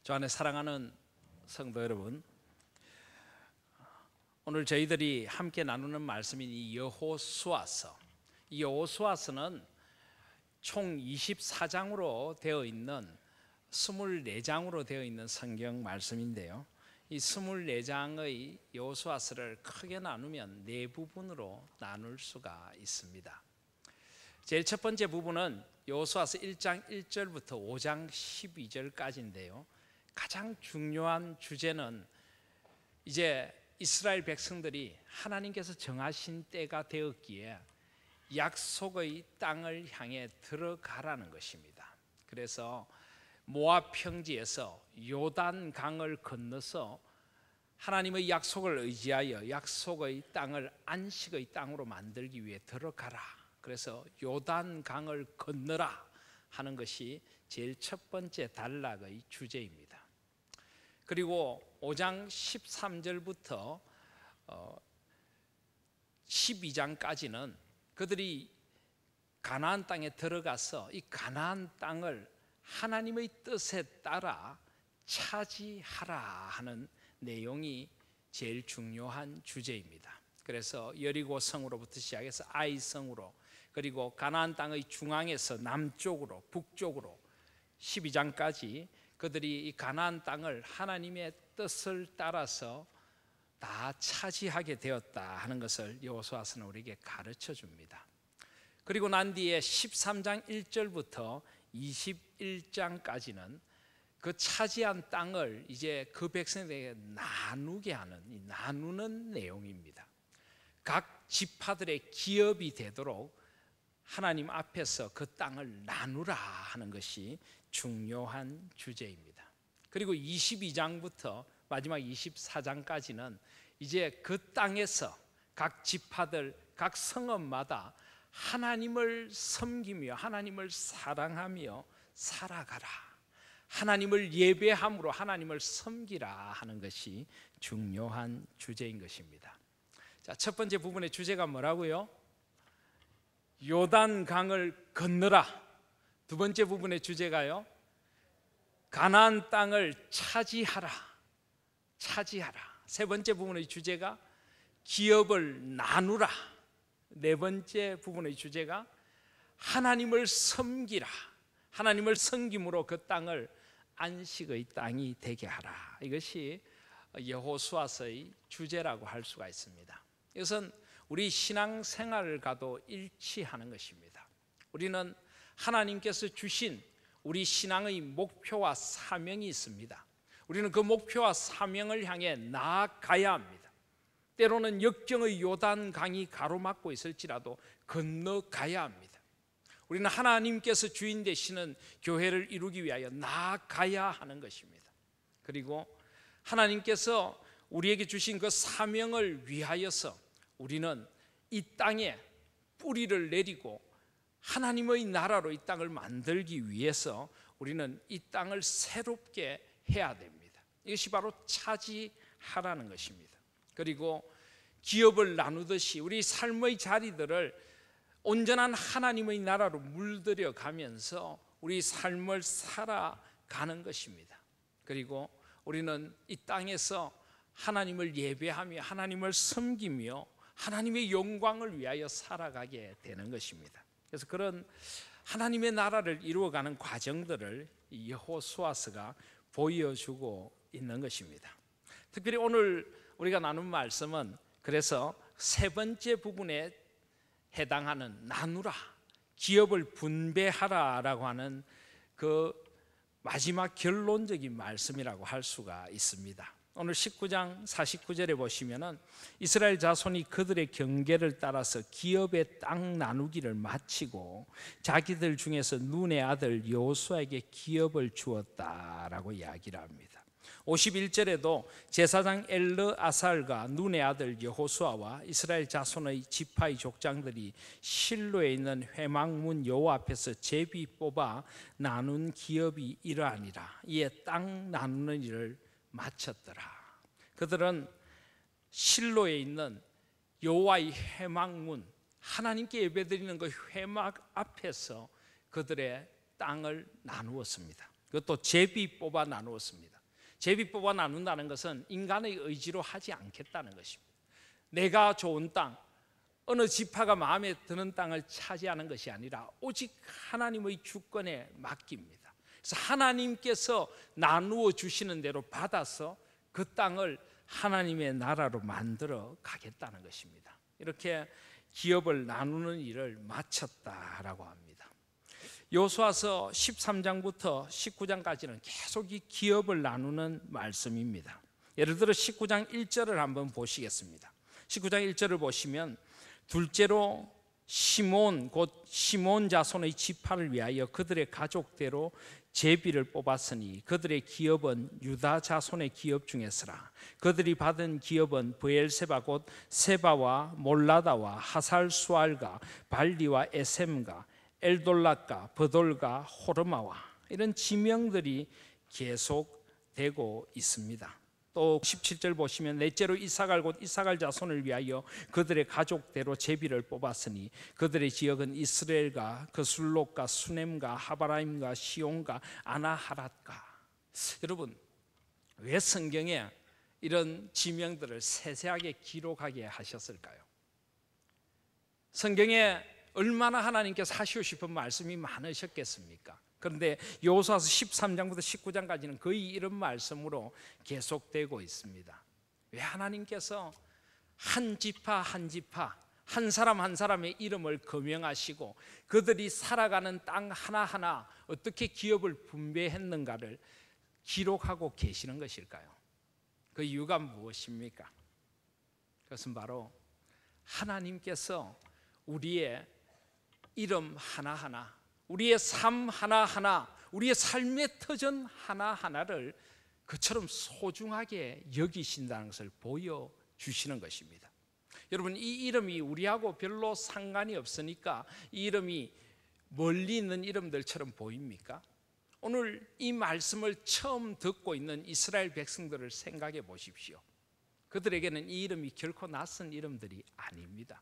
저 안에 사랑하는 성도 여러분, 오늘 저희들이 함께 나누는 말씀인 이 여호수아서, 이 여호수아서는 총 24장으로 되어 있는 24장으로 되어 있는 성경 말씀인데요, 이 24장의 여호수아서를 크게 나누면 네 부분으로 나눌 수가 있습니다. 제일 첫 번째 부분은 여호수아서 1장 1절부터 5장 12절까지인데요, 가장 중요한 주제는 이제 이스라엘 백성들이 하나님께서 정하신 때가 되었기에 약속의 땅을 향해 들어가라는 것입니다. 그래서 모압 평지에서 요단 강을 건너서 하나님의 약속을 의지하여 약속의 땅을 안식의 땅으로 만들기 위해 들어가라. 그래서 요단 강을 건너라 하는 것이 제일 첫 번째 단락의 주제입니다. 그리고 5장 13절부터 12장까지는 그들이 가나안 땅에 들어가서 이 가나안 땅을 하나님의 뜻에 따라 차지하라 하는 내용이 제일 중요한 주제입니다. 그래서 여리고 성으로부터 시작해서 아이 성으로, 그리고 가나안 땅의 중앙에서 남쪽으로 북쪽으로 12장까지 그들이 이 가나안 땅을 하나님의 뜻을 따라서 다 차지하게 되었다 하는 것을 여호수아서는 우리에게 가르쳐 줍니다. 그리고 난 뒤에 13장 1절부터 21장까지는 그 차지한 땅을 이제 그 백성에게 나누게 하는, 이 나누는 내용입니다. 각 지파들의 기업이 되도록 하나님 앞에서 그 땅을 나누라 하는 것이 중요한 주제입니다. 그리고 22장부터 마지막 24장까지는 이제 그 땅에서 각 지파들, 각 성읍마다 하나님을 섬기며 하나님을 사랑하며 살아가라, 하나님을 예배함으로 하나님을 섬기라 하는 것이 중요한 주제인 것입니다. 자, 첫 번째 부분의 주제가 뭐라고요? 요단 강을 건너라. 두 번째 부분의 주제가요, 가나안 땅을 차지하라. 세 번째 부분의 주제가 기업을 나누라. 네 번째 부분의 주제가 하나님을 섬기라. 하나님을 섬김으로 그 땅을 안식의 땅이 되게 하라. 이것이 여호수아서의 주제라고 할 수가 있습니다. 이것은 우리 신앙생활을 가도 일치하는 것입니다. 우리는 하나님께서 주신 우리 신앙의 목표와 사명이 있습니다. 우리는 그 목표와 사명을 향해 나아가야 합니다. 때로는 역경의 요단 강이 가로막고 있을지라도 건너가야 합니다. 우리는 하나님께서 주인 되시는 교회를 이루기 위하여 나아가야 하는 것입니다. 그리고 하나님께서 우리에게 주신 그 사명을 위하여서 우리는 이 땅에 뿌리를 내리고 하나님의 나라로 이 땅을 만들기 위해서 우리는 이 땅을 새롭게 해야 됩니다. 이것이 바로 차지하라는 것입니다. 그리고 기업을 나누듯이 우리 삶의 자리들을 온전한 하나님의 나라로 물들여 가면서 우리 삶을 살아가는 것입니다. 그리고 우리는 이 땅에서 하나님을 예배하며 하나님을 섬기며 하나님의 영광을 위하여 살아가게 되는 것입니다. 그래서 그런 하나님의 나라를 이루어가는 과정들을 여호수아서가 보여주고 있는 것입니다. 특별히 오늘 우리가 나눈 말씀은 그래서 세 번째 부분에 해당하는 나누라, 기업을 분배하라라고 하는 그 마지막 결론적인 말씀이라고 할 수가 있습니다. 오늘 19장 49절에 보시면은 이스라엘 자손이 그들의 경계를 따라서 기업의 땅 나누기를 마치고 자기들 중에서 눈의 아들 여호수아에게 기업을 주었다라고 이야기를 합니다. 51절에도 제사장 엘르아살과 눈의 아들 여호수아와 이스라엘 자손의 지파의 족장들이 실로에 있는 회막문 여호와 앞에서 제비 뽑아 나눈 기업이 이러하니라. 이에 땅 나누는 일을 마쳤더라. 그들은 실로에 있는 여호와의 회막문, 하나님께 예배드리는 그 회막 앞에서 그들의 땅을 나누었습니다. 그것도 제비 뽑아 나누었습니다. 제비 뽑아 나눈다는 것은 인간의 의지로 하지 않겠다는 것입니다. 내가 좋은 땅, 어느 지파가 마음에 드는 땅을 차지하는 것이 아니라 오직 하나님의 주권에 맡깁니다. 그래서 하나님께서 나누어 주시는 대로 받아서 그 땅을 하나님의 나라로 만들어 가겠다는 것입니다. 이렇게 기업을 나누는 일을 마쳤다라고 합니다. 여호수아서 13장부터 19장까지는 계속 이 기업을 나누는 말씀입니다. 예를 들어 19장 1절을 한번 보시겠습니다. 19장 1절을 보시면 둘째로 시몬 곧 시몬 자손의 지파를 위하여 그들의 가족대로 제비를 뽑았으니 그들의 기업은 유다 자손의 기업 중에서라. 그들이 받은 기업은 브엘세바 곧 세바와 몰라다와 하살수알과 발리와 에셈과 엘돌락과 버돌과 호르마와 이런 지명들이 계속되고 있습니다. 또 17절 보시면 넷째로 이사갈 곧 이사갈 자손을 위하여 그들의 가족대로 제비를 뽑았으니 그들의 지역은 이스라엘과 그술록과 수넴과 하바라임과 시온과 아나하랏과. 여러분, 왜 성경에 이런 지명들을 세세하게 기록하게 하셨을까요? 성경에 얼마나 하나님께서 하시고 싶은 말씀이 많으셨겠습니까? 그런데 여호수아서 13장부터 19장까지는 거의 이런 말씀으로 계속되고 있습니다. 왜 하나님께서 한 지파 한 지파, 한 사람 한 사람의 이름을 거명하시고 그들이 살아가는 땅 하나하나 어떻게 기업을 분배했는가를 기록하고 계시는 것일까요? 그 이유가 무엇입니까? 그것은 바로 하나님께서 우리의 이름 하나하나, 우리의 삶 하나하나, 우리의 삶의 터전 하나하나를 그처럼 소중하게 여기신다는 것을 보여주시는 것입니다. 여러분, 이 이름이 우리하고 별로 상관이 없으니까 이 이름이 멀리 있는 이름들처럼 보입니까? 오늘 이 말씀을 처음 듣고 있는 이스라엘 백성들을 생각해 보십시오. 그들에게는 이 이름이 결코 낯선 이름들이 아닙니다.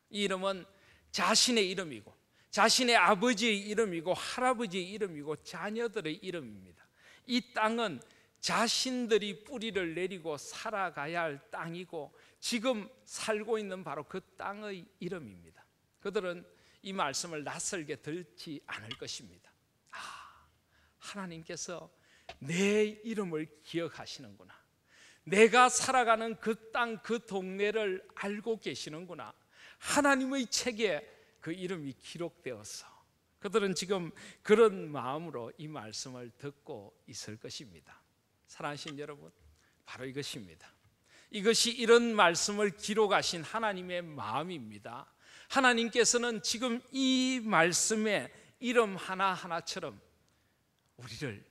이 이름은 자신의 이름이고 자신의 아버지의 이름이고 할아버지의 이름이고 자녀들의 이름입니다. 이 땅은 자신들이 뿌리를 내리고 살아가야 할 땅이고 지금 살고 있는 바로 그 땅의 이름입니다. 그들은 이 말씀을 낯설게 들지 않을 것입니다. 하나님께서 내 이름을 기억하시는구나. 내가 살아가는 그 땅, 그 동네를 알고 계시는구나. 하나님의 책에 그 이름이 기록되어서 그들은 지금 그런 마음으로 이 말씀을 듣고 있을 것입니다. 사랑하신 여러분, 바로 이것입니다. 이것이 이런 말씀을 기록하신 하나님의 마음입니다. 하나님께서는 지금 이 말씀의 이름 하나하나처럼 우리를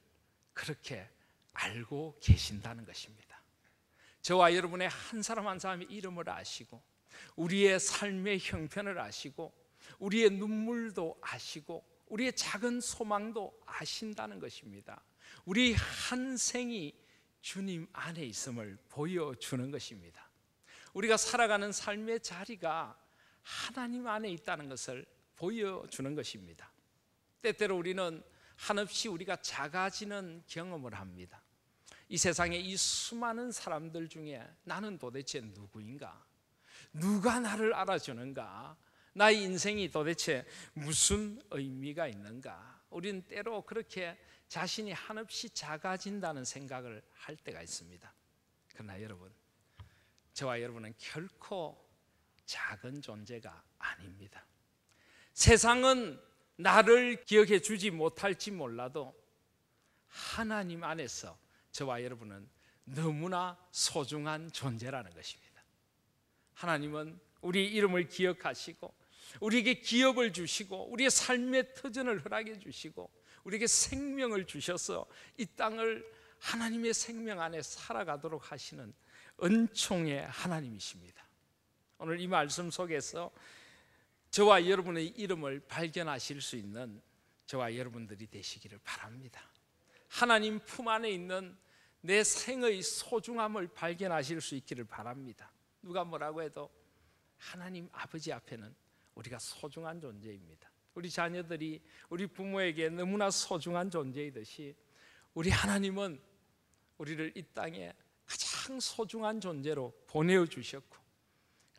그렇게 알고 계신다는 것입니다. 저와 여러분의 한 사람 한 사람의 이름을 아시고 우리의 삶의 형편을 아시고 우리의 눈물도 아시고 우리의 작은 소망도 아신다는 것입니다. 우리 한 생이 주님 안에 있음을 보여주는 것입니다. 우리가 살아가는 삶의 자리가 하나님 안에 있다는 것을 보여주는 것입니다. 때때로 우리는 한없이 우리가 작아지는 경험을 합니다. 이 세상에 이 수많은 사람들 중에 나는 도대체 누구인가? 누가 나를 알아주는가? 나의 인생이 도대체 무슨 의미가 있는가? 우리는 때로 그렇게 자신이 한없이 작아진다는 생각을 할 때가 있습니다. 그러나 여러분, 저와 여러분은 결코 작은 존재가 아닙니다. 세상은 나를 기억해 주지 못할지 몰라도 하나님 안에서 저와 여러분은 너무나 소중한 존재라는 것입니다. 하나님은 우리 이름을 기억하시고 우리에게 기업을 주시고 우리의 삶의 터전을 허락해 주시고 우리에게 생명을 주셔서 이 땅을 하나님의 생명 안에 살아가도록 하시는 은총의 하나님이십니다. 오늘 이 말씀 속에서 저와 여러분의 이름을 발견하실 수 있는 저와 여러분들이 되시기를 바랍니다. 하나님 품 안에 있는 내 생의 소중함을 발견하실 수 있기를 바랍니다. 누가 뭐라고 해도 하나님 아버지 앞에는 우리가 소중한 존재입니다. 우리 자녀들이 우리 부모에게 너무나 소중한 존재이듯이 우리 하나님은 우리를 이 땅에 가장 소중한 존재로 보내어 주셨고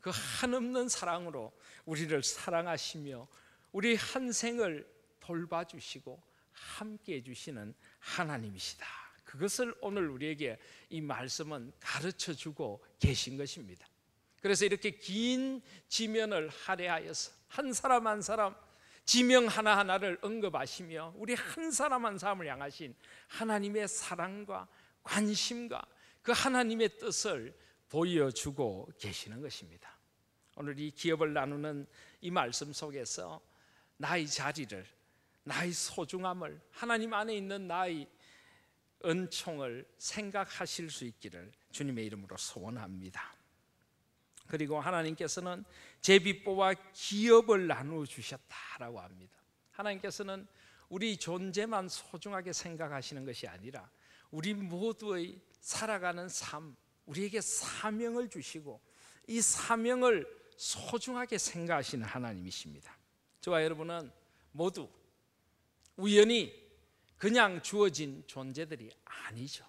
그 한없는 사랑으로 우리를 사랑하시며 우리 한 생을 돌봐주시고 함께 해주시는 하나님이시다. 그것을 오늘 우리에게 이 말씀은 가르쳐주고 계신 것입니다. 그래서 이렇게 긴 지면을 할애하여서 한 사람 한 사람 지명 하나하나를 언급하시며 우리 한 사람 한 사람을 향하신 하나님의 사랑과 관심과 그 하나님의 뜻을 보여주고 계시는 것입니다. 오늘 이 기업을 나누는 이 말씀 속에서 나의 자리를, 나의 소중함을, 하나님 안에 있는 나의 은총을 생각하실 수 있기를 주님의 이름으로 소원합니다. 그리고 하나님께서는 제비뽑아 기업을 나누어 주셨다라고 합니다. 하나님께서는 우리 존재만 소중하게 생각하시는 것이 아니라 우리 모두의 살아가는 삶, 우리에게 사명을 주시고 이 사명을 소중하게 생각하시는 하나님이십니다. 저와 여러분은 모두 우연히 그냥 주어진 존재들이 아니죠.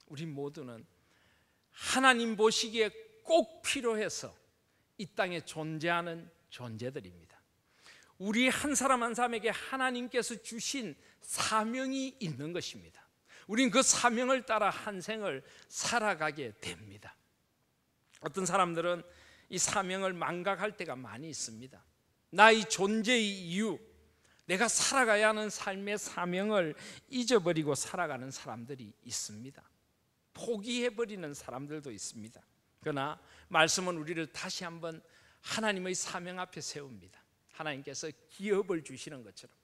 우리 모두는 하나님 보시기에 꼭 필요해서 이 땅에 존재하는 존재들입니다. 우리 한 사람 한 사람에게 하나님께서 주신 사명이 있는 것입니다. 우린 그 사명을 따라 한 생을 살아가게 됩니다. 어떤 사람들은 이 사명을 망각할 때가 많이 있습니다. 나의 존재의 이유, 내가 살아가야 하는 삶의 사명을 잊어버리고 살아가는 사람들이 있습니다. 포기해버리는 사람들도 있습니다. 그러나 말씀은 우리를 다시 한번 하나님의 사명 앞에 세웁니다. 하나님께서 기업을 주시는 것처럼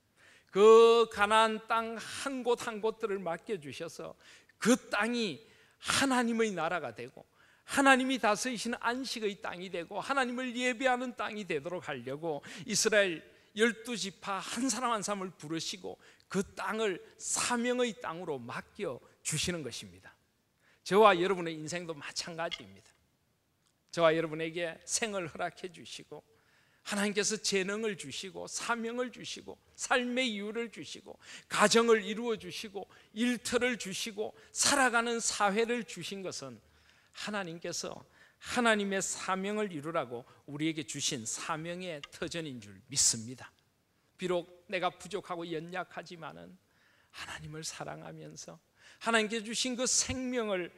그 가나안 땅 한 곳 한 곳들을 맡겨주셔서 그 땅이 하나님의 나라가 되고 하나님이 다스리시는 안식의 땅이 되고 하나님을 예배하는 땅이 되도록 하려고 이스라엘 12지파 한 사람 한 사람을 부르시고 그 땅을 사명의 땅으로 맡겨주시는 것입니다. 저와 여러분의 인생도 마찬가지입니다. 저와 여러분에게 생을 허락해 주시고 하나님께서 재능을 주시고 사명을 주시고 삶의 이유를 주시고 가정을 이루어 주시고 일터를 주시고 살아가는 사회를 주신 것은 하나님께서 하나님의 사명을 이루라고 우리에게 주신 사명의 터전인 줄 믿습니다. 비록 내가 부족하고 연약하지만은 하나님을 사랑하면서 하나님께 주신 그 생명을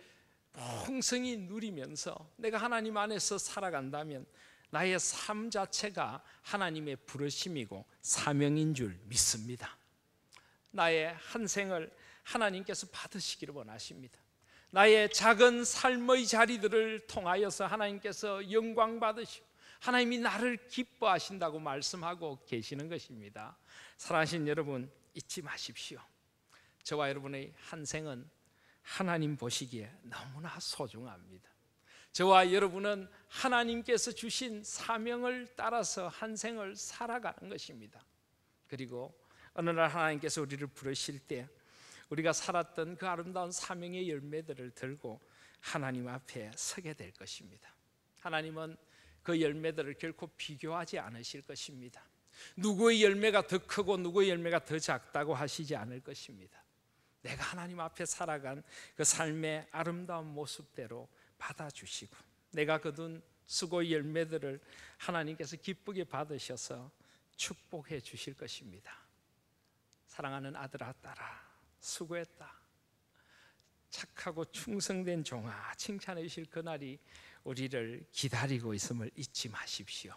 풍성히 누리면서 내가 하나님 안에서 살아간다면 나의 삶 자체가 하나님의 부르심이고 사명인 줄 믿습니다. 나의 한 생을 하나님께서 받으시기를 원하십니다. 나의 작은 삶의 자리들을 통하여서 하나님께서 영광 받으시고 하나님이 나를 기뻐하신다고 말씀하고 계시는 것입니다. 사랑하신 여러분, 잊지 마십시오. 저와 여러분의 한 생은 하나님 보시기에 너무나 소중합니다. 저와 여러분은 하나님께서 주신 사명을 따라서 한 생을 살아가는 것입니다. 그리고 어느 날 하나님께서 우리를 부르실 때 우리가 살았던 그 아름다운 사명의 열매들을 들고 하나님 앞에 서게 될 것입니다. 하나님은 그 열매들을 결코 비교하지 않으실 것입니다. 누구의 열매가 더 크고 누구의 열매가 더 작다고 하시지 않을 것입니다. 내가 하나님 앞에 살아간 그 삶의 아름다운 모습대로 받아주시고 내가 거둔 수고의 열매들을 하나님께서 기쁘게 받으셔서 축복해 주실 것입니다. 사랑하는 아들아 딸아, 수고했다, 착하고 충성된 종아, 칭찬해 주실 그날이 우리를 기다리고 있음을 잊지 마십시오.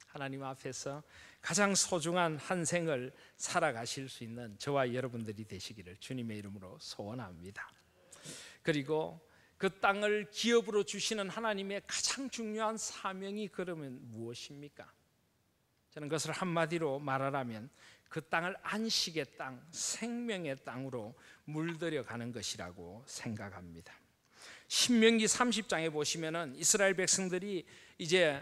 하나님 앞에서 가장 소중한 한 생을 살아가실 수 있는 저와 여러분들이 되시기를 주님의 이름으로 소원합니다. 그리고 그 땅을 기업으로 주시는 하나님의 가장 중요한 사명이 그러면 무엇입니까? 저는 그것을 한마디로 말하라면 그 땅을 안식의 땅, 생명의 땅으로 물들여 가는 것이라고 생각합니다. 신명기 30장에 보시면은 이스라엘 백성들이 이제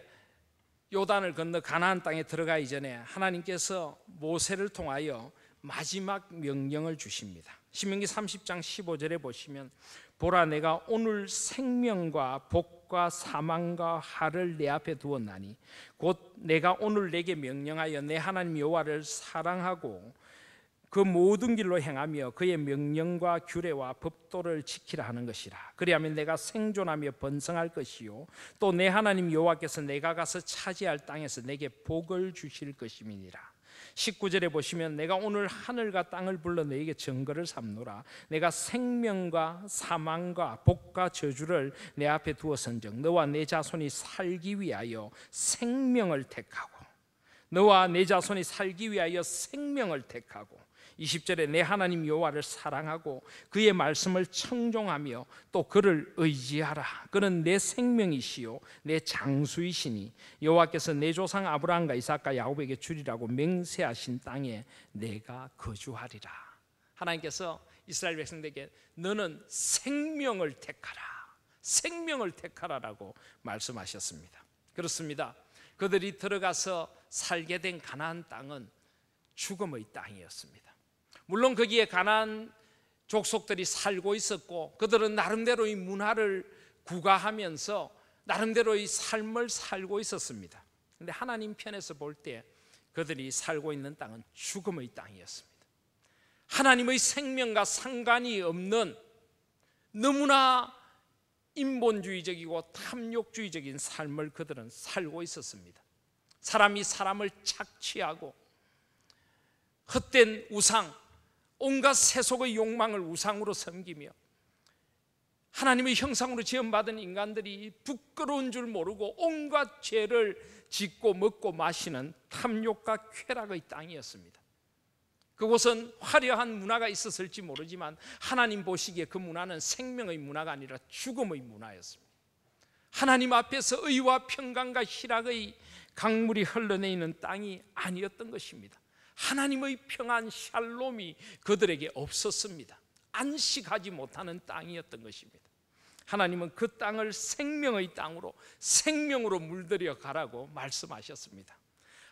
요단을 건너 가나안 땅에 들어가기 전에 하나님께서 모세를 통하여 마지막 명령을 주십니다. 신명기 30장 15절에 보시면 보라, 내가 오늘 생명과 복과 사망과 화를 내 앞에 두었나니 곧 내가 오늘 내게 명령하여 내 하나님 여호와를 사랑하고 그 모든 길로 행하며 그의 명령과 규례와 법도를 지키라 하는 것이라. 그리하면 내가 생존하며 번성할 것이요 또 내 하나님 여호와께서 내가 가서 차지할 땅에서 내게 복을 주실 것임이니라. 19절에 보시면 내가 오늘 하늘과 땅을 불러 너에게 증거를 삼노라. 내가 생명과 사망과 복과 저주를 내 앞에 두었은즉 너와 내 자손이 살기 위하여 생명을 택하고, 너와 내 자손이 살기 위하여 생명을 택하고, 20절에 내 하나님 여호와를 사랑하고 그의 말씀을 청종하며 또 그를 의지하라. 그는 내 생명이시요 내 장수이시니 여호와께서 내 조상 아브라함과 이삭과 야곱에게 주리라고 맹세하신 땅에 내가 거주하리라. 하나님께서 이스라엘 백성들에게 너는 생명을 택하라, 생명을 택하라라고 말씀하셨습니다. 그렇습니다. 그들이 들어가서 살게 된 가나안 땅은 죽음의 땅이었습니다. 물론 거기에 가나안 족속들이 살고 있었고 그들은 나름대로의 문화를 구가하면서 나름대로의 삶을 살고 있었습니다. 그런데 하나님 편에서 볼 때 그들이 살고 있는 땅은 죽음의 땅이었습니다. 하나님의 생명과 상관이 없는 너무나 인본주의적이고 탐욕주의적인 삶을 그들은 살고 있었습니다. 사람이 사람을 착취하고 헛된 우상, 온갖 세속의 욕망을 우상으로 섬기며 하나님의 형상으로 지음받은 인간들이 부끄러운 줄 모르고 온갖 죄를 짓고 먹고 마시는 탐욕과 쾌락의 땅이었습니다. 그곳은 화려한 문화가 있었을지 모르지만 하나님 보시기에 그 문화는 생명의 문화가 아니라 죽음의 문화였습니다. 하나님 앞에서 의와 평강과 희락의 강물이 흘러내리는 땅이 아니었던 것입니다. 하나님의 평안 샬롬이 그들에게 없었습니다. 안식하지 못하는 땅이었던 것입니다. 하나님은 그 땅을 생명의 땅으로, 생명으로 물들여 가라고 말씀하셨습니다.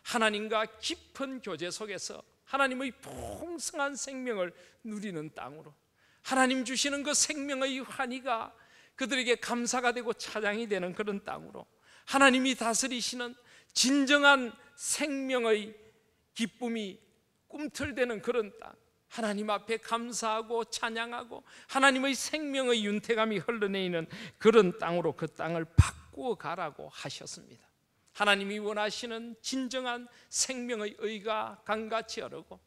하나님과 깊은 교제 속에서 하나님의 풍성한 생명을 누리는 땅으로, 하나님 주시는 그 생명의 환희가 그들에게 감사가 되고 찬양이 되는 그런 땅으로, 하나님이 다스리시는 진정한 생명의 기쁨이 꿈틀대는 그런 땅, 하나님 앞에 감사하고 찬양하고 하나님의 생명의 윤택함이 흘러내리는 그런 땅으로 그 땅을 바꾸어 가라고 하셨습니다. 하나님이 원하시는 진정한 생명의 의가 강같이 흐르고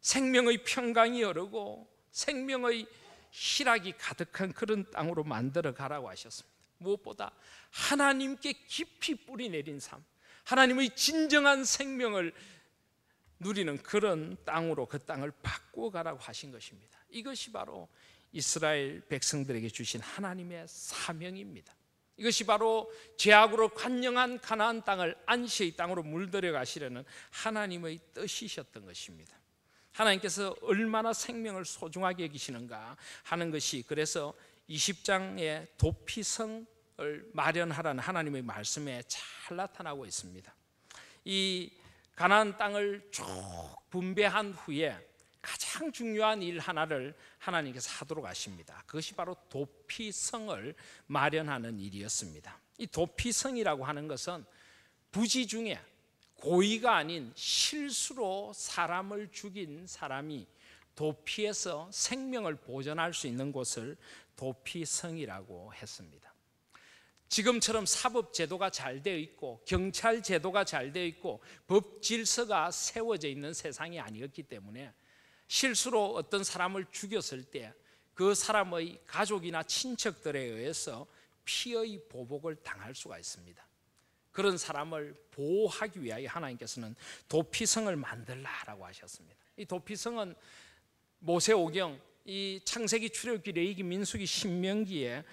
생명의 평강이 흐르고 생명의 희락이 가득한 그런 땅으로 만들어 가라고 하셨습니다. 무엇보다 하나님께 깊이 뿌리 내린 삶, 하나님의 진정한 생명을 누리는 그런 땅으로 그 땅을 바꾸어 가라고 하신 것입니다. 이것이 바로 이스라엘 백성들에게 주신 하나님의 사명입니다. 이것이 바로 죄악으로 관영한 가나안 땅을 안식의 땅으로 물들여 가시려는 하나님의 뜻이셨던 것입니다. 하나님께서 얼마나 생명을 소중하게 여기시는가 하는 것이, 그래서 20장의 도피성을 마련하라는 하나님의 말씀에 잘 나타나고 있습니다. 이 가나안 땅을 쭉 분배한 후에 가장 중요한 일 하나를 하나님께서 하도록 하십니다. 그것이 바로 도피성을 마련하는 일이었습니다. 이 도피성이라고 하는 것은 부지 중에 고의가 아닌 실수로 사람을 죽인 사람이 도피해서 생명을 보존할 수 있는 곳을 도피성이라고 했습니다. 지금처럼 사법 제도가 잘 되어 있고 경찰 제도가 잘 되어 있고 법 질서가 세워져 있는 세상이 아니었기 때문에 실수로 어떤 사람을 죽였을 때 그 사람의 가족이나 친척들에 의해서 피의 보복을 당할 수가 있습니다. 그런 사람을 보호하기 위하여 하나님께서는 도피성을 만들라라고 하셨습니다. 이 도피성은 모세오경, 이 창세기, 출애굽기, 레위기, 민수기, 신명기에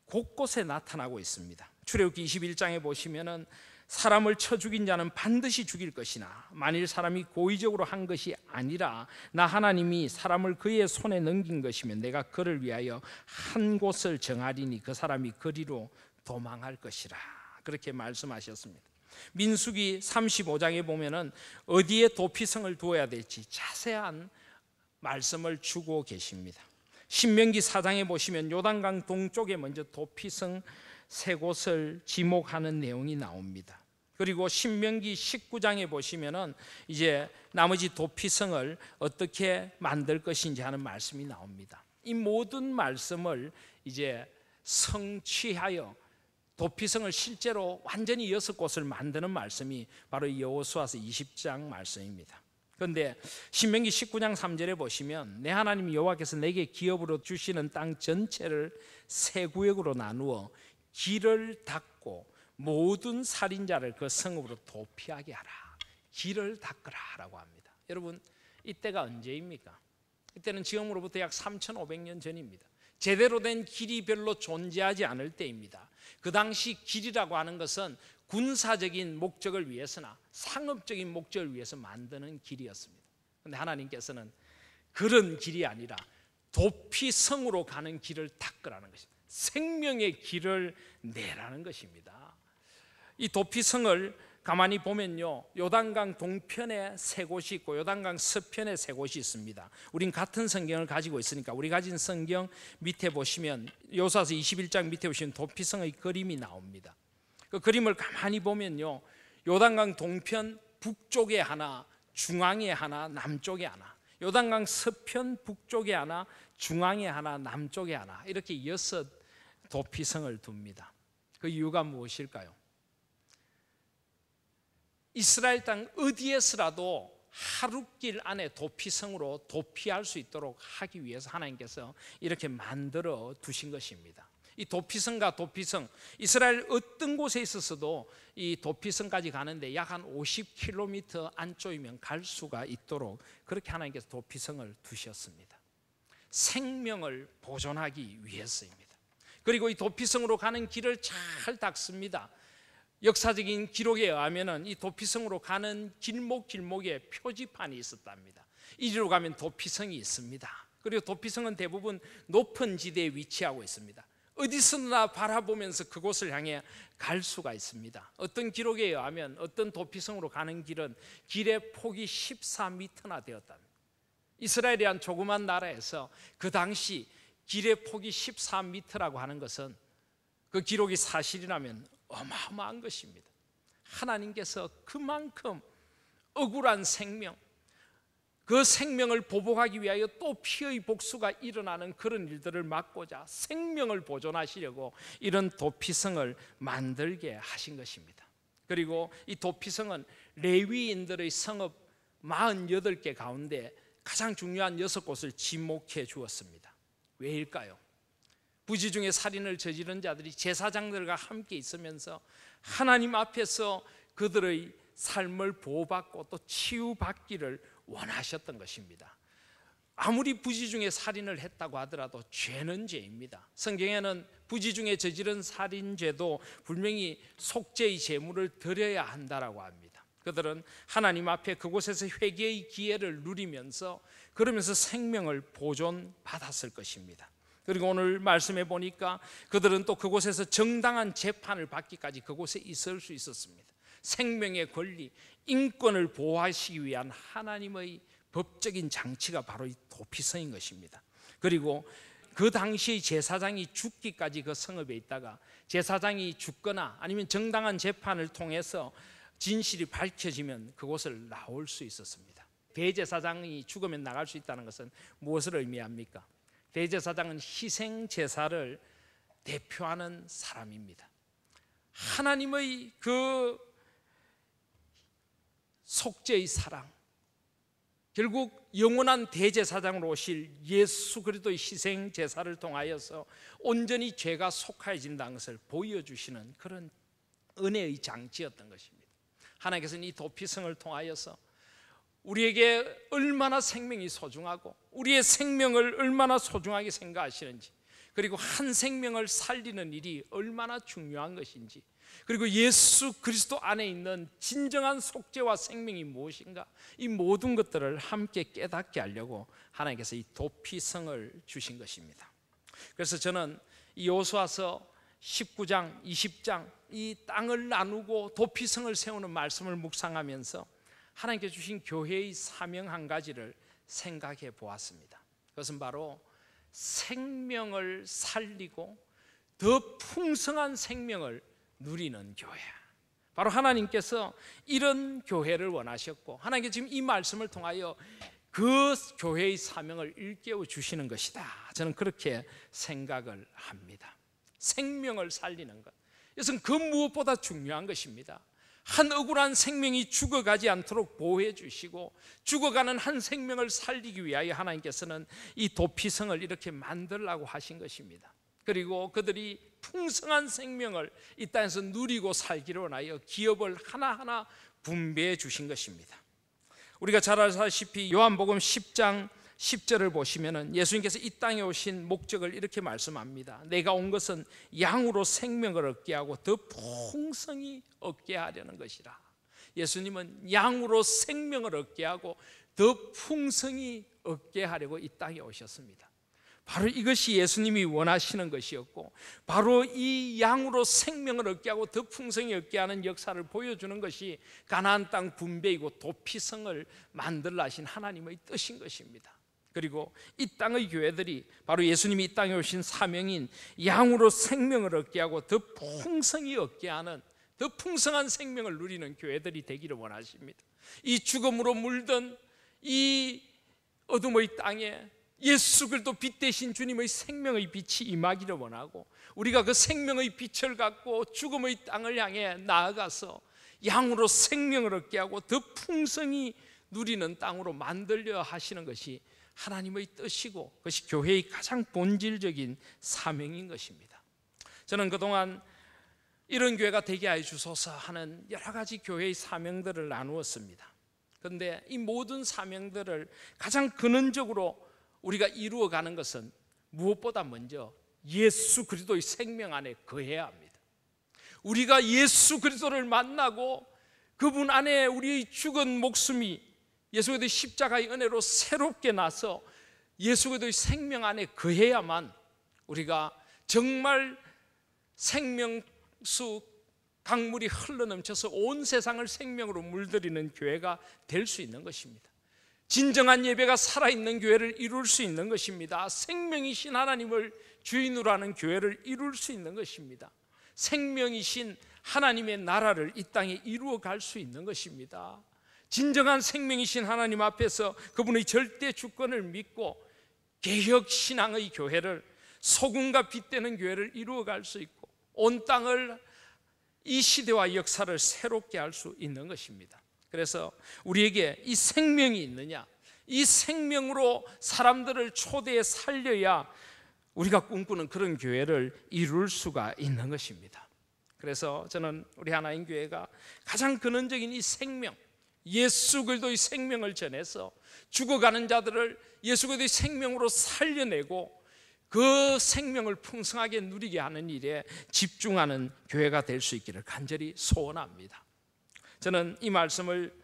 곳곳에 나타나고 있습니다. 출애굽기 21장에 보시면은 사람을 쳐 죽인 자는 반드시 죽일 것이나 만일 사람이 고의적으로 한 것이 아니라 나 하나님이 사람을 그의 손에 넘긴 것이면 내가 그를 위하여 한 곳을 정하리니 그 사람이 그리로 도망할 것이라, 그렇게 말씀하셨습니다. 민수기 35장에 보면은 어디에 도피성을 두어야 될지 자세한 말씀을 주고 계십니다. 신명기 4장에 보시면 요단강 동쪽에 먼저 도피성 세 곳을 지목하는 내용이 나옵니다. 그리고 신명기 19장에 보시면은 이제 나머지 도피성을 어떻게 만들 것인지 하는 말씀이 나옵니다. 이 모든 말씀을 이제 성취하여 도피성을 실제로 완전히 6곳을 만드는 말씀이 바로 여호수아서 20장 말씀입니다. 그런데 신명기 19장 3절에 보시면 내 하나님 여호와께서 내게 기업으로 주시는 땅 전체를 세 구역으로 나누어 길을 닦고 모든 살인자를 그 성읍으로 도피하게 하라. 길을 닦으라 라고 합니다. 여러분, 이때가 언제입니까? 이때는 지금으로부터 약 3,500년 전입니다. 제대로 된 길이 별로 존재하지 않을 때입니다. 그 당시 길이라고 하는 것은 군사적인 목적을 위해서나 상업적인 목적을 위해서 만드는 길이었습니다. 그런데 하나님께서는 그런 길이 아니라 도피성으로 가는 길을 닦으라는 것입니다. 생명의 길을 내라는 것입니다. 이 도피성을 가만히 보면요, 요단강 동편에 세 곳이 있고 요단강 서편에 세 곳이 있습니다. 우린 같은 성경을 가지고 있으니까 우리 가진 성경 밑에 보시면 여호수아서 21장 밑에 보시면 도피성의 그림이 나옵니다. 그 그림을 가만히 보면요, 요단강 동편 북쪽에 하나, 중앙에 하나, 남쪽에 하나, 요단강 서편 북쪽에 하나, 중앙에 하나, 남쪽에 하나, 이렇게 6 도피성을 둡니다. 그 이유가 무엇일까요? 이스라엘 땅 어디에서라도 하룻길 안에 도피성으로 도피할 수 있도록 하기 위해서 하나님께서 이렇게 만들어 두신 것입니다. 이 도피성과 도피성, 이스라엘 어떤 곳에 있었어도 이 도피성까지 가는데 약 한 50km 안쪽이면 갈 수가 있도록 그렇게 하나님께서 도피성을 두셨습니다. 생명을 보존하기 위해서입니다. 그리고 이 도피성으로 가는 길을 잘 닦습니다. 역사적인 기록에 의하면 이 도피성으로 가는 길목에 표지판이 있었답니다. 이리로 가면 도피성이 있습니다. 그리고 도피성은 대부분 높은 지대에 위치하고 있습니다. 어디서나 바라보면서 그곳을 향해 갈 수가 있습니다. 어떤 기록에 의하면 어떤 도피성으로 가는 길은 길의 폭이 14m나 되었답니다. 이스라엘이란 조그만 나라에서 그 당시 길의 폭이 14m라고 하는 것은 그 기록이 사실이라면 어마어마한 것입니다. 하나님께서 그만큼 억울한 생명, 그 생명을 보복하기 위하여 또 피의 복수가 일어나는 그런 일들을 막고자 생명을 보존하시려고 이런 도피성을 만들게 하신 것입니다. 그리고 이 도피성은 레위인들의 성읍 48개 가운데 가장 중요한 6곳을 지목해 주었습니다. 왜일까요? 부지 중에 살인을 저지른 자들이 제사장들과 함께 있으면서 하나님 앞에서 그들의 삶을 보호받고 또 치유받기를 원하셨던 것입니다. 아무리 부지 중에 살인을 했다고 하더라도 죄는 죄입니다. 성경에는 부지 중에 저지른 살인죄도 분명히 속죄의 제물을 드려야 한다라고 합니다. 그들은 하나님 앞에 그곳에서 회개의 기회를 누리면서 그러면서 생명을 보존받았을 것입니다. 그리고 오늘 말씀해 보니까 그들은 또 그곳에서 정당한 재판을 받기까지 그곳에 있을 수 있었습니다. 생명의 권리, 인권을 보호하시기 위한 하나님의 법적인 장치가 바로 이 도피성인 것입니다. 그리고 그 당시 제사장이 죽기까지 그 성읍에 있다가 제사장이 죽거나 아니면 정당한 재판을 통해서 진실이 밝혀지면 그곳을 나올 수 있었습니다. 대제사장이 죽으면 나갈 수 있다는 것은 무엇을 의미합니까? 대제사장은 희생 제사를 대표하는 사람입니다. 하나님의 그 속죄의 사랑, 결국 영원한 대제사장으로 오실 예수 그리스도의 희생 제사를 통하여서 온전히 죄가 속하여진다는 것을 보여주시는 그런 은혜의 장치였던 것입니다. 하나님께서는 이 도피성을 통하여서 우리에게 얼마나 생명이 소중하고 우리의 생명을 얼마나 소중하게 생각하시는지, 그리고 한 생명을 살리는 일이 얼마나 중요한 것인지, 그리고 예수 그리스도 안에 있는 진정한 속죄와 생명이 무엇인가, 이 모든 것들을 함께 깨닫게 하려고 하나님께서 이 도피성을 주신 것입니다. 그래서 저는 이 여호수아서 19장, 20장 이 땅을 나누고 도피성을 세우는 말씀을 묵상하면서 하나님께 주신 교회의 사명 한 가지를 생각해 보았습니다. 그것은 바로 생명을 살리고 더 풍성한 생명을 누리는 교회, 바로 하나님께서 이런 교회를 원하셨고, 하나님께서 지금 이 말씀을 통하여 그 교회의 사명을 일깨워 주시는 것이다. 저는 그렇게 생각을 합니다. 생명을 살리는 것, 이것은 그 무엇보다 중요한 것입니다. 한 억울한 생명이 죽어가지 않도록 보호해 주시고, 죽어가는 한 생명을 살리기 위하여 하나님께서는 이 도피성을 이렇게 만들라고 하신 것입니다. 그리고 그들이 풍성한 생명을 이 땅에서 누리고 살기로 원하여 기업을 하나하나 분배해 주신 것입니다. 우리가 잘 아시다시피 요한복음 10장 10절을 보시면 예수님께서 이 땅에 오신 목적을 이렇게 말씀합니다. 내가 온 것은 양으로 생명을 얻게 하고 더 풍성히 얻게 하려는 것이라. 예수님은 양으로 생명을 얻게 하고 더 풍성히 얻게 하려고 이 땅에 오셨습니다. 바로 이것이 예수님이 원하시는 것이었고, 바로 이 양으로 생명을 얻게 하고 더 풍성히 얻게 하는 역사를 보여주는 것이 가나안 땅 분배이고 도피성을 만들라 하신 하나님의 뜻인 것입니다. 그리고 이 땅의 교회들이 바로 예수님이 이 땅에 오신 사명인 양으로 생명을 얻게 하고 더 풍성히 얻게 하는, 더 풍성한 생명을 누리는 교회들이 되기를 원하십니다. 이 죽음으로 물든 이 어둠의 땅에 예수 그리스도 빛 대신 주님의 생명의 빛이 임하기를 원하고, 우리가 그 생명의 빛을 갖고 죽음의 땅을 향해 나아가서 양으로 생명을 얻게 하고 더 풍성히 누리는 땅으로 만들려 하시는 것이 하나님의 뜻이고, 그것이 교회의 가장 본질적인 사명인 것입니다. 저는 그동안 이런 교회가 되게 하여 주소서 하는 여러 가지 교회의 사명들을 나누었습니다. 그런데 이 모든 사명들을 가장 근원적으로 우리가 이루어가는 것은 무엇보다 먼저 예수 그리스도의 생명 안에 거해야 합니다. 우리가 예수 그리스도를 만나고 그분 안에 우리의 죽은 목숨이 예수 그리스도의 십자가의 은혜로 새롭게 나서 예수 그리스도의 생명 안에 거해야만 우리가 정말 생명수 강물이 흘러넘쳐서 온 세상을 생명으로 물들이는 교회가 될 수 있는 것입니다. 진정한 예배가 살아있는 교회를 이룰 수 있는 것입니다. 생명이신 하나님을 주인으로 하는 교회를 이룰 수 있는 것입니다. 생명이신 하나님의 나라를 이 땅에 이루어 갈 수 있는 것입니다. 진정한 생명이신 하나님 앞에서 그분의 절대 주권을 믿고 개혁신앙의 교회를, 소금과 빛 되는 교회를 이루어 갈 수 있고, 온 땅을, 이 시대와 역사를 새롭게 할 수 있는 것입니다. 그래서 우리에게 이 생명이 있느냐, 이 생명으로 사람들을 초대해 살려야 우리가 꿈꾸는 그런 교회를 이룰 수가 있는 것입니다. 그래서 저는 우리 하나님 교회가 가장 근원적인 이 생명, 예수 그리스도의 생명을 전해서 죽어가는 자들을 예수 그리스도의 생명으로 살려내고 그 생명을 풍성하게 누리게 하는 일에 집중하는 교회가 될 수 있기를 간절히 소원합니다. 저는 이 말씀을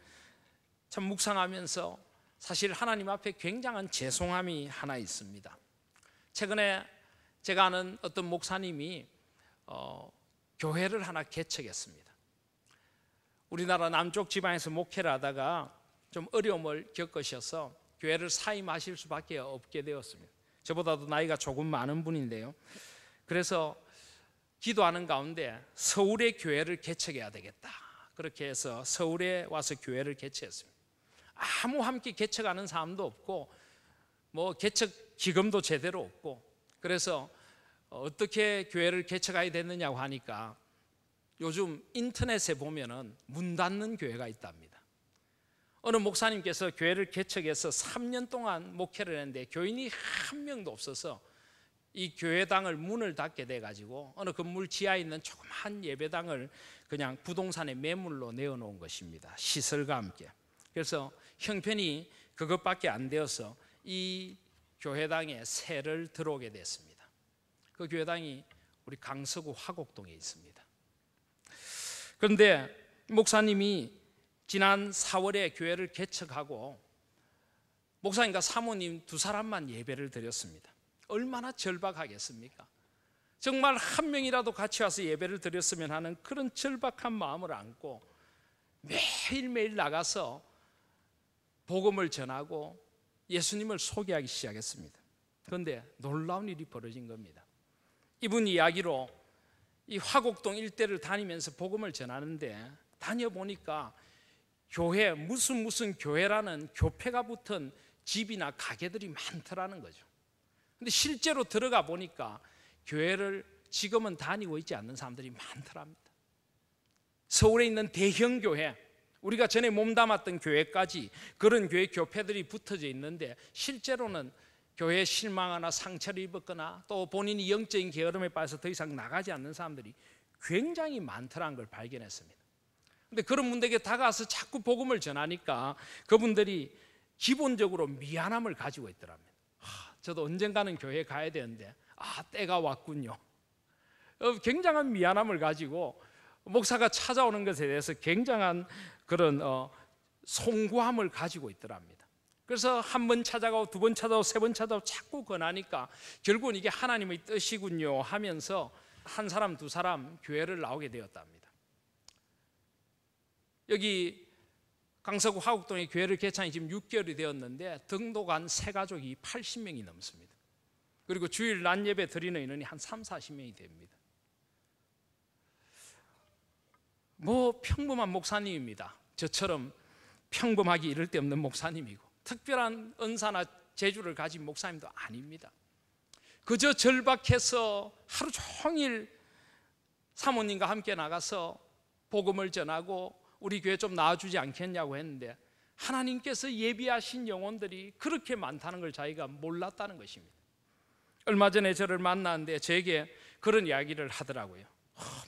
참 묵상하면서 사실 하나님 앞에 굉장한 죄송함이 하나 있습니다. 최근에 제가 아는 어떤 목사님이 교회를 하나 개척했습니다. 우리나라 남쪽 지방에서 목회를 하다가 좀 어려움을 겪으셔서 교회를 사임하실 수밖에 없게 되었습니다. 저보다도 나이가 조금 많은 분인데요. 그래서 기도하는 가운데 서울에 교회를 개척해야 되겠다, 그렇게 해서 서울에 와서 교회를 개척했습니다. 아무 함께 개척하는 사람도 없고 뭐 개척 기금도 제대로 없고, 그래서 어떻게 교회를 개척해야 됐느냐고 하니까 요즘 인터넷에 보면은 문 닫는 교회가 있답니다. 어느 목사님께서 교회를 개척해서 3년 동안 목회를 했는데 교인이 한 명도 없어서 이 교회당을 문을 닫게 돼가지고 어느 건물 지하에 있는 조그만 예배당을 그냥 부동산에 매물로 내어놓은 것입니다. 시설과 함께. 그래서 형편이 그것밖에 안 되어서 이 교회당에 새를 들어오게 됐습니다. 그 교회당이 우리 강서구 화곡동에 있습니다. 그런데 목사님이 지난 4월에 교회를 개척하고 목사님과 사모님 두 사람만 예배를 드렸습니다. 얼마나 절박하겠습니까? 정말 한 명이라도 같이 와서 예배를 드렸으면 하는 그런 절박한 마음을 안고 매일매일 나가서 복음을 전하고 예수님을 소개하기 시작했습니다. 그런데 놀라운 일이 벌어진 겁니다. 이분 이야기로 이 화곡동 일대를 다니면서 복음을 전하는데 다녀보니까 교회, 무슨 교회라는 교패가 붙은 집이나 가게들이 많더라는 거죠. 근데 실제로 들어가 보니까 교회를 지금은 다니고 있지 않는 사람들이 많더랍니다. 서울에 있는 대형 교회, 우리가 전에 몸담았던 교회까지 그런 교회 교패들이 붙어져 있는데 실제로는 교회에 실망하거나 상처를 입었거나 또 본인이 영적인 게으름에 빠져서 더 이상 나가지 않는 사람들이 굉장히 많더라는 걸 발견했습니다. 근데 그런 분들에게 다가와서 자꾸 복음을 전하니까 그분들이 기본적으로 미안함을 가지고 있더랍니다. 저도 언젠가는 교회에 가야 되는데 때가 왔군요. 굉장한 미안함을 가지고 목사가 찾아오는 것에 대해서 굉장한 그런 송구함을 가지고 있더랍니다. 그래서 한 번 찾아가고 두 번 찾아가고 세 번 찾아가고 자꾸 권하니까 결국은 이게 하나님의 뜻이군요 하면서 한 사람 두 사람 교회를 나오게 되었답니다. 여기 강서구 화곡동에 교회를 개창이 지금 6개월이 되었는데 등록한 세 가족이 80명이 넘습니다. 그리고 주일 낮 예배 드리는 인원이 한 30-40명이 됩니다. 평범한 목사님입니다. 저처럼 평범하기 이를 데 없는 목사님이고 특별한 은사나 재주를 가진 목사님도 아닙니다. 그저 절박해서 하루 종일 사모님과 함께 나가서 복음을 전하고 우리 교회 좀 나와주지 않겠냐고 했는데 하나님께서 예비하신 영혼들이 그렇게 많다는 걸 자기가 몰랐다는 것입니다. 얼마 전에 저를 만났는데 저에게 그런 이야기를 하더라고요.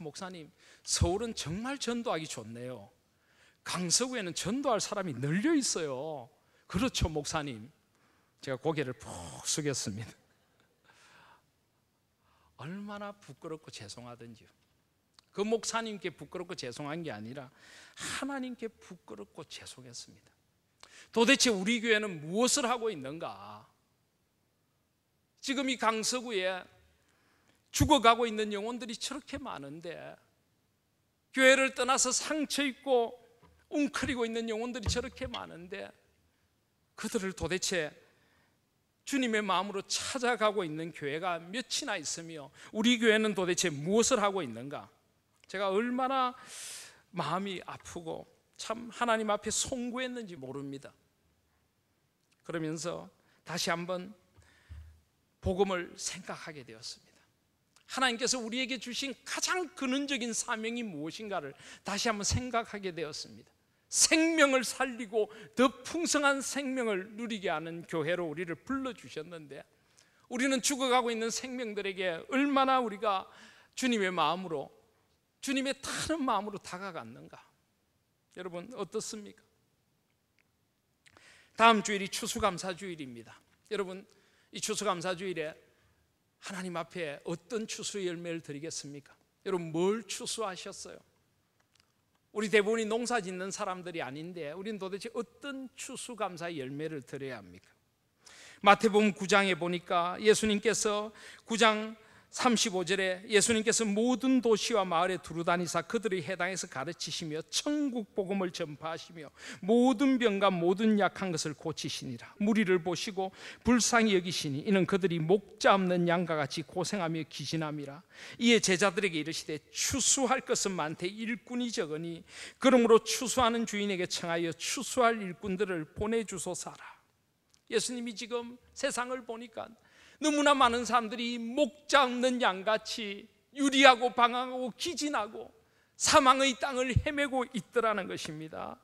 목사님, 서울은 정말 전도하기 좋네요. 강서구에는 전도할 사람이 널려 있어요. 그렇죠, 목사님. 제가 고개를 푹 숙였습니다. 얼마나 부끄럽고 죄송하던지요. 그 목사님께 부끄럽고 죄송한 게 아니라 하나님께 부끄럽고 죄송했습니다. 도대체 우리 교회는 무엇을 하고 있는가? 지금 이 강서구에 죽어가고 있는 영혼들이 저렇게 많은데 교회를 떠나서 상처 입고 웅크리고 있는 영혼들이 저렇게 많은데 그들을 도대체 주님의 마음으로 찾아가고 있는 교회가 몇이나 있으며 우리 교회는 도대체 무엇을 하고 있는가? 제가 얼마나 마음이 아프고 참 하나님 앞에 송구했는지 모릅니다. 그러면서 다시 한번 복음을 생각하게 되었습니다. 하나님께서 우리에게 주신 가장 근원적인 사명이 무엇인가를 다시 한번 생각하게 되었습니다. 생명을 살리고 더 풍성한 생명을 누리게 하는 교회로 우리를 불러주셨는데 우리는 죽어가고 있는 생명들에게 얼마나 우리가 주님의 마음으로, 주님의 타는 마음으로 다가갔는가? 여러분 어떻습니까? 다음 주일이 추수감사주일입니다. 여러분 이 추수감사주일에 하나님 앞에 어떤 추수 열매를 드리겠습니까? 여러분 뭘 추수하셨어요? 우리 대부분이 농사 짓는 사람들이 아닌데 우리는 도대체 어떤 추수감사의 열매를 드려야 합니까? 마태복음 9장에 보니까 예수님께서 9장 35절에 예수님께서 모든 도시와 마을에 두루다니사 그들의 해당에서 가르치시며 천국 복음을 전파하시며 모든 병과 모든 약한 것을 고치시니라. 무리를 보시고 불쌍히 여기시니 이는 그들이 목자 없는 양과 같이 고생하며 기진함이라. 이에 제자들에게 이르시되 추수할 것은 많되 일꾼이 적으니 그러므로 추수하는 주인에게 청하여 추수할 일꾼들을 보내주소서라. 예수님이 지금 세상을 보니까 너무나 많은 사람들이 목자 없는 양같이 유리하고 방황하고 기진하고 사망의 땅을 헤매고 있더라는 것입니다.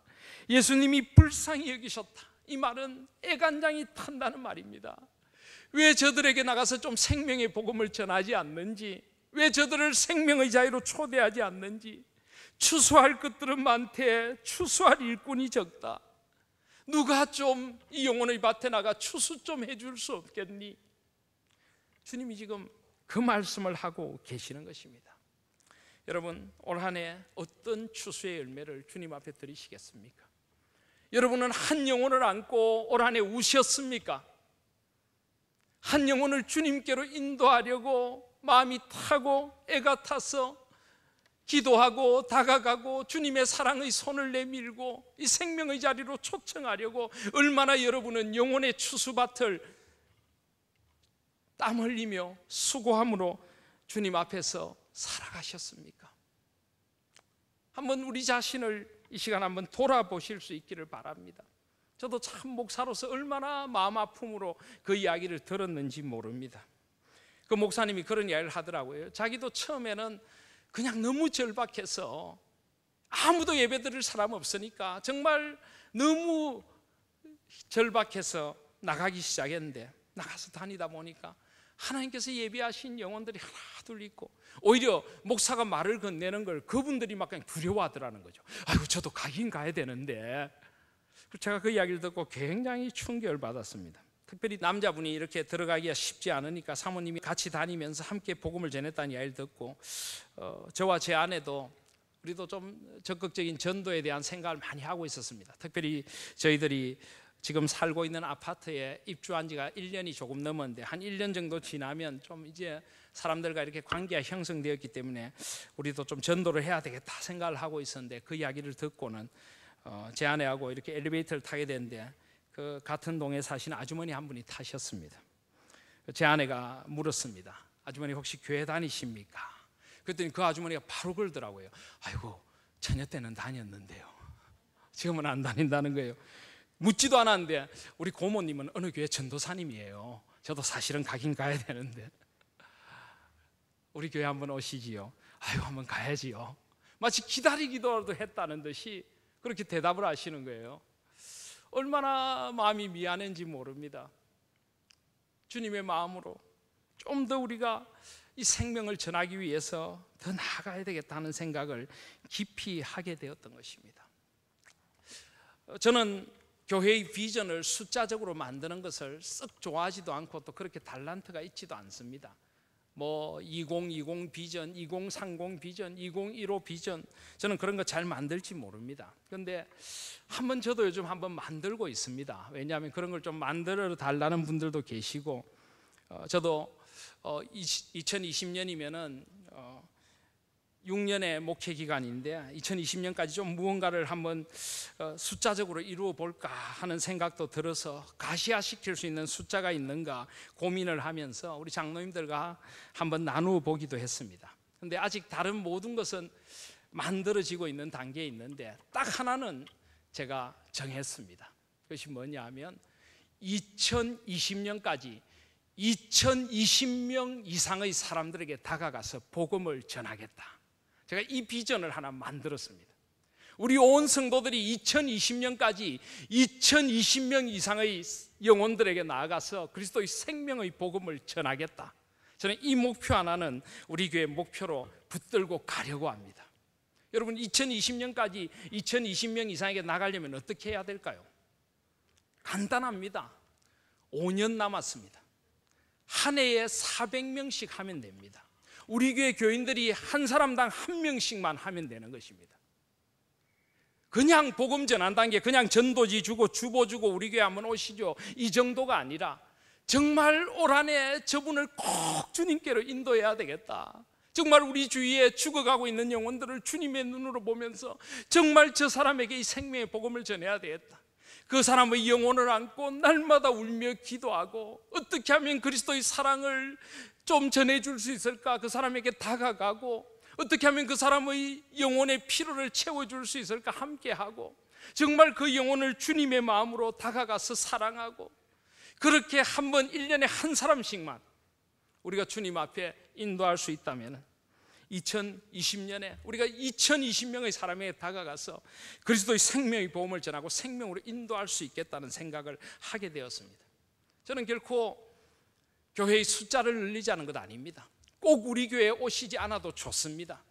예수님이 불쌍히 여기셨다. 이 말은 애간장이 탄다는 말입니다. 왜 저들에게 나가서 좀 생명의 복음을 전하지 않는지, 왜 저들을 생명의 자유로 초대하지 않는지. 추수할 것들은 많되 추수할 일꾼이 적다. 누가 좀 이 영혼의 밭에 나가 추수 좀 해줄 수 없겠니? 주님이 지금 그 말씀을 하고 계시는 것입니다. 여러분 올 한 해 어떤 추수의 열매를 주님 앞에 드리시겠습니까? 여러분은 한 영혼을 안고 올 한 해 우셨습니까? 한 영혼을 주님께로 인도하려고 마음이 타고 애가 타서 기도하고 다가가고 주님의 사랑의 손을 내밀고 이 생명의 자리로 초청하려고 얼마나 여러분은 영혼의 추수밭을 땀 흘리며 수고함으로 주님 앞에서 살아가셨습니까? 한번 우리 자신을 이 시간 한번 돌아보실 수 있기를 바랍니다. 저도 참 목사로서 얼마나 마음 아픔으로 그 이야기를 들었는지 모릅니다. 그 목사님이 그런 이야기를 하더라고요. 자기도 처음에는 그냥 너무 절박해서 아무도 예배 드릴 사람 없으니까 정말 너무 절박해서 나가기 시작했는데, 나가서 다니다 보니까 하나님께서 예비하신 영혼들이 하나 둘 있고, 오히려 목사가 말을 건네는 걸 그분들이 막 그냥 두려워하더라는 거죠. 아이고, 저도 가긴 가야 되는데. 제가 그 이야기를 듣고 굉장히 충격을 받았습니다. 특별히 남자분이 이렇게 들어가기가 쉽지 않으니까 사모님이 같이 다니면서 함께 복음을 전했다는 이야기를 듣고, 저와 제 아내도 우리도 좀 적극적인 전도에 대한 생각을 많이 하고 있었습니다. 특별히 저희들이 지금 살고 있는 아파트에 입주한 지가 1년이 조금 넘었는데, 한 1년 정도 지나면 좀 이제 사람들과 이렇게 관계가 형성되었기 때문에 우리도 좀 전도를 해야 되겠다 생각을 하고 있었는데, 그 이야기를 듣고는 제 아내하고 이렇게 엘리베이터를 타게 됐는데, 그 같은 동에 사시는 아주머니 한 분이 타셨습니다. 제 아내가 물었습니다. 아주머니 혹시 교회 다니십니까? 그랬더니 그 아주머니가 바로 그러더라고요. 아이고, 처녀 때는 다녔는데요, 지금은 안 다닌다는 거예요. 묻지도 않았는데 우리 고모님은 어느 교회 전도사님이에요. 저도 사실은 가긴 가야 되는데 우리 교회 한번 오시지요. 아유, 한번 가야지요. 마치 기다리기도 했다는 듯이 그렇게 대답을 하시는 거예요. 얼마나 마음이 미안한지 모릅니다. 주님의 마음으로 좀 더 우리가 이 생명을 전하기 위해서 더 나아가야 되겠다는 생각을 깊이 하게 되었던 것입니다. 저는 교회의 비전을 숫자적으로 만드는 것을 썩 좋아하지도 않고 또 그렇게 달란트가 있지도 않습니다. 뭐 2020 비전, 2030 비전, 2015 비전, 저는 그런 거 잘 만들지 모릅니다. 그런데 한번 저도 요즘 한번 만들고 있습니다. 왜냐하면 그런 걸 좀 만들어 달라는 분들도 계시고, 저도 2020년이면은 6년의 목회 기간인데 2020년까지 좀 무언가를 한번 숫자적으로 이루어 볼까 하는 생각도 들어서 가시화시킬 수 있는 숫자가 있는가 고민을 하면서 우리 장로님들과 한번 나누어 보기도 했습니다. 그런데 아직 다른 모든 것은 만들어지고 있는 단계에 있는데, 딱 하나는 제가 정했습니다. 그것이 뭐냐 하면 2020년까지 2020명 이상의 사람들에게 다가가서 복음을 전하겠다. 제가 이 비전을 하나 만들었습니다. 우리 온 성도들이 2020년까지 2020명 이상의 영혼들에게 나아가서 그리스도의 생명의 복음을 전하겠다. 저는 이 목표 하나는 우리 교회 목표로 붙들고 가려고 합니다. 여러분, 2020년까지 2020명 이상에게 나가려면 어떻게 해야 될까요? 간단합니다. 5년 남았습니다. 한 해에 400명씩 하면 됩니다. 우리 교회 교인들이 한 사람당 한 명씩만 하면 되는 것입니다. 그냥 복음 전한다는 게 그냥 전도지 주고 주보 주고 우리 교회 한번 오시죠, 이 정도가 아니라 정말 올 한 해 저분을 꼭 주님께로 인도해야 되겠다. 정말 우리 주위에 죽어가고 있는 영혼들을 주님의 눈으로 보면서 정말 저 사람에게 이 생명의 복음을 전해야 되겠다. 그 사람의 영혼을 안고 날마다 울며 기도하고 어떻게 하면 그리스도의 사랑을 좀 전해줄 수 있을까? 그 사람에게 다가가고 어떻게 하면 그 사람의 영혼의 피로를 채워줄 수 있을까? 함께하고 정말 그 영혼을 주님의 마음으로 다가가서 사랑하고, 그렇게 한번 1년에 한 사람씩만 우리가 주님 앞에 인도할 수 있다면 2020년에 우리가 2020명의 사람에게 다가가서 그리스도의 생명의 복음을 전하고 생명으로 인도할 수 있겠다는 생각을 하게 되었습니다. 저는 결코 교회의 숫자를 늘리자는 것 아닙니다. 꼭 우리 교회에 오시지 않아도 좋습니다.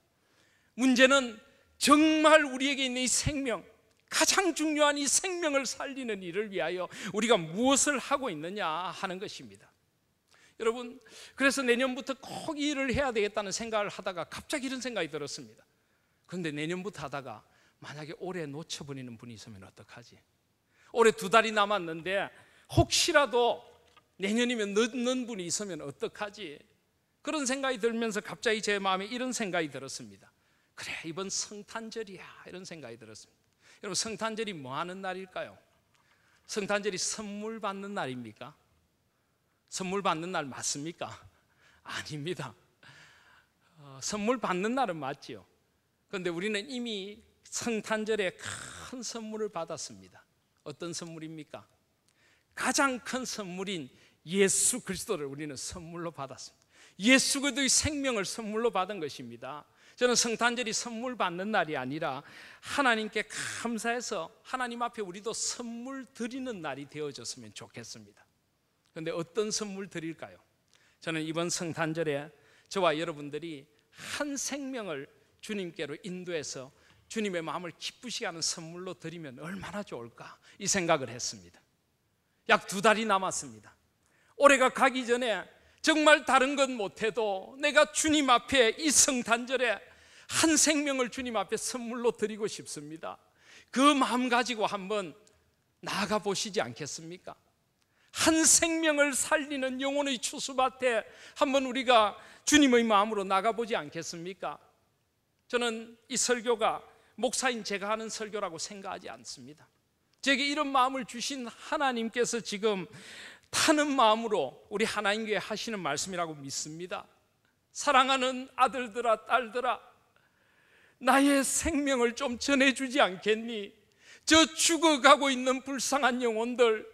문제는 정말 우리에게 있는 이 생명, 가장 중요한 이 생명을 살리는 일을 위하여 우리가 무엇을 하고 있느냐 하는 것입니다. 여러분, 그래서 내년부터 꼭 이 일을 해야 되겠다는 생각을 하다가 갑자기 이런 생각이 들었습니다. 그런데 내년부터 하다가 만약에 올해 놓쳐버리는 분이 있으면 어떡하지? 올해 2달이 남았는데 혹시라도 내년이면 늦는 분이 있으면 어떡하지? 그런 생각이 들면서 갑자기 제 마음에 이런 생각이 들었습니다. 그래, 이번 성탄절이야, 이런 생각이 들었습니다. 여러분, 성탄절이 뭐 하는 날일까요? 성탄절이 선물 받는 날입니까? 선물 받는 날 맞습니까? 아닙니다. 선물 받는 날은 맞지요. 그런데 우리는 이미 성탄절에 큰 선물을 받았습니다. 어떤 선물입니까? 가장 큰 선물인 예수 그리스도를 우리는 선물로 받았습니다. 예수 그리스도의 생명을 선물로 받은 것입니다. 저는 성탄절이 선물 받는 날이 아니라 하나님께 감사해서 하나님 앞에 우리도 선물 드리는 날이 되어졌으면 좋겠습니다. 그런데 어떤 선물 드릴까요? 저는 이번 성탄절에 저와 여러분들이 한 생명을 주님께로 인도해서 주님의 마음을 기쁘시게 하는 선물로 드리면 얼마나 좋을까, 이 생각을 했습니다. 약 2달이 남았습니다. 올해가 가기 전에 정말 다른 건 못해도 내가 주님 앞에 이 성탄절에 한 생명을 주님 앞에 선물로 드리고 싶습니다. 그 마음 가지고 한번 나아가 보시지 않겠습니까? 한 생명을 살리는 영혼의 추수밭에 한번 우리가 주님의 마음으로 나가보지 않겠습니까? 저는 이 설교가 목사인 제가 하는 설교라고 생각하지 않습니다. 제게 이런 마음을 주신 하나님께서 지금 타는 마음으로 우리 하나님께 하시는 말씀이라고 믿습니다. 사랑하는 아들들아, 딸들아, 나의 생명을 좀 전해주지 않겠니? 저 죽어가고 있는 불쌍한 영혼들,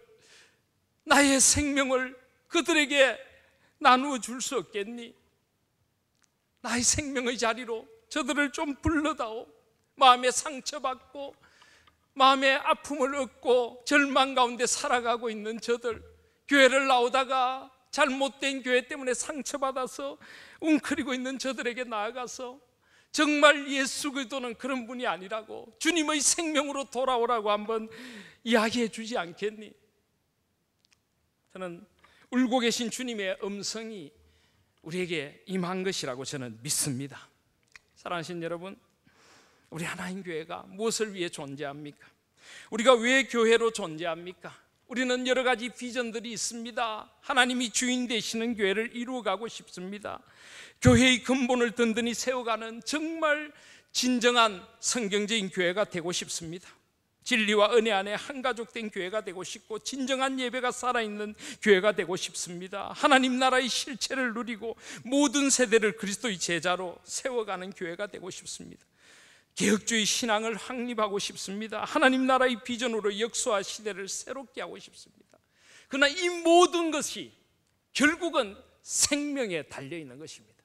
나의 생명을 그들에게 나누어 줄 수 없겠니? 나의 생명의 자리로 저들을 좀 불러다오. 마음에 상처받고 마음의 아픔을 얻고 절망 가운데 살아가고 있는 저들, 교회를 나오다가 잘못된 교회 때문에 상처받아서 웅크리고 있는 저들에게 나아가서 정말 예수 그리스도는 그런 분이 아니라고, 주님의 생명으로 돌아오라고 한번 이야기해 주지 않겠니? 저는 울고 계신 주님의 음성이 우리에게 임한 것이라고 저는 믿습니다. 사랑하신 여러분, 우리 하나님 교회가 무엇을 위해 존재합니까? 우리가 왜 교회로 존재합니까? 우리는 여러 가지 비전들이 있습니다. 하나님이 주인 되시는 교회를 이루어가고 싶습니다. 교회의 근본을 든든히 세워가는 정말 진정한 성경적인 교회가 되고 싶습니다. 진리와 은혜 안에 한가족된 교회가 되고 싶고, 진정한 예배가 살아있는 교회가 되고 싶습니다. 하나님 나라의 실체를 누리고 모든 세대를 그리스도의 제자로 세워가는 교회가 되고 싶습니다. 개혁주의 신앙을 확립하고 싶습니다. 하나님 나라의 비전으로 역사와 시대를 새롭게 하고 싶습니다. 그러나 이 모든 것이 결국은 생명에 달려있는 것입니다.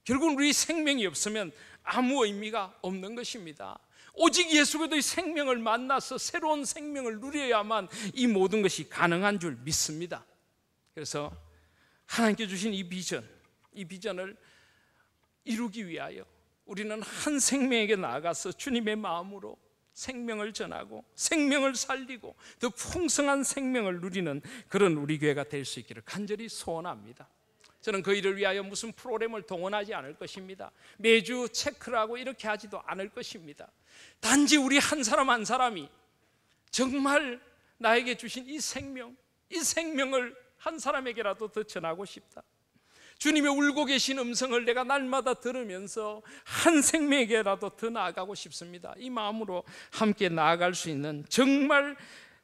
결국은 우리 생명이 없으면 아무 의미가 없는 것입니다. 오직 예수 그리스도의 생명을 만나서 새로운 생명을 누려야만 이 모든 것이 가능한 줄 믿습니다. 그래서 하나님께 주신 이 비전을 이루기 위하여 우리는 한 생명에게 나아가서 주님의 마음으로 생명을 전하고 생명을 살리고 더 풍성한 생명을 누리는 그런 우리 교회가 될 수 있기를 간절히 소원합니다. 저는 그 일을 위하여 무슨 프로그램을 동원하지 않을 것입니다. 매주 체크를 하고 이렇게 하지도 않을 것입니다. 단지 우리 한 사람 한 사람이 정말 나에게 주신 이 생명을 한 사람에게라도 더 전하고 싶다. 주님의 울고 계신 음성을 내가 날마다 들으면서 한 생명에게라도 더 나아가고 싶습니다. 이 마음으로 함께 나아갈 수 있는, 정말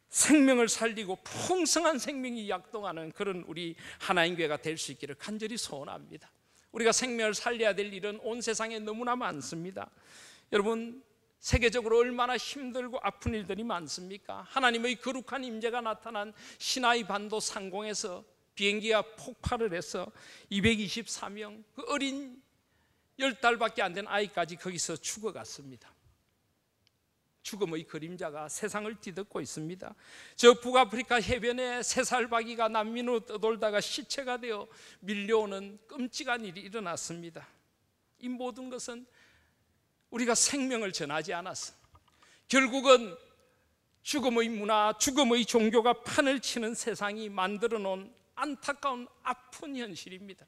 생명을 살리고 풍성한 생명이 약동하는 그런 우리 하나님 교회가 될 수 있기를 간절히 소원합니다. 우리가 생명을 살려야 될 일은 온 세상에 너무나 많습니다. 여러분, 세계적으로 얼마나 힘들고 아픈 일들이 많습니까? 하나님의 거룩한 임재가 나타난 시나이 반도 상공에서 비행기가 폭발을 해서 224명, 그 어린 10달밖에 안 된 아이까지 거기서 죽어갔습니다. 죽음의 그림자가 세상을 뒤덮고 있습니다. 저 북아프리카 해변에 3살 아기가 난민으로 떠돌다가 시체가 되어 밀려오는 끔찍한 일이 일어났습니다. 이 모든 것은 우리가 생명을 전하지 않았어. 결국은 죽음의 문화, 죽음의 종교가 판을 치는 세상이 만들어 놓은 안타까운 아픈 현실입니다.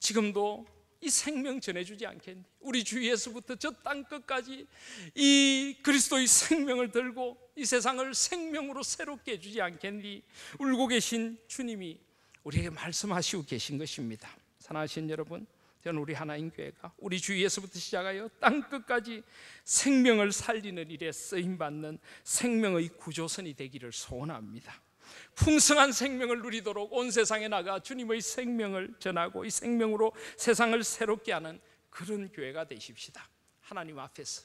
지금도 이 생명 전해주지 않겠니? 우리 주 예수부터 저 땅끝까지 이 그리스도의 생명을 들고 이 세상을 생명으로 새롭게 해주지 않겠니? 울고 계신 주님이 우리에게 말씀하시고 계신 것입니다. 사랑하신 여러분, 저는 우리 하나님 교회가 우리 주 예수부터 시작하여 땅끝까지 생명을 살리는 일에 쓰임받는 생명의 구조선이 되기를 소원합니다. 풍성한 생명을 누리도록 온 세상에 나가 주님의 생명을 전하고 이 생명으로 세상을 새롭게 하는 그런 교회가 되십시다. 하나님 앞에서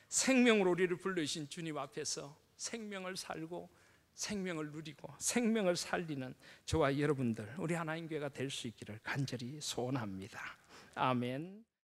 생명으로 우리를 불러주신 주님 앞에서 생명을 살고 생명을 누리고 생명을 살리는 저와 여러분들, 우리 하나님 교회가 될 수 있기를 간절히 소원합니다. 아멘.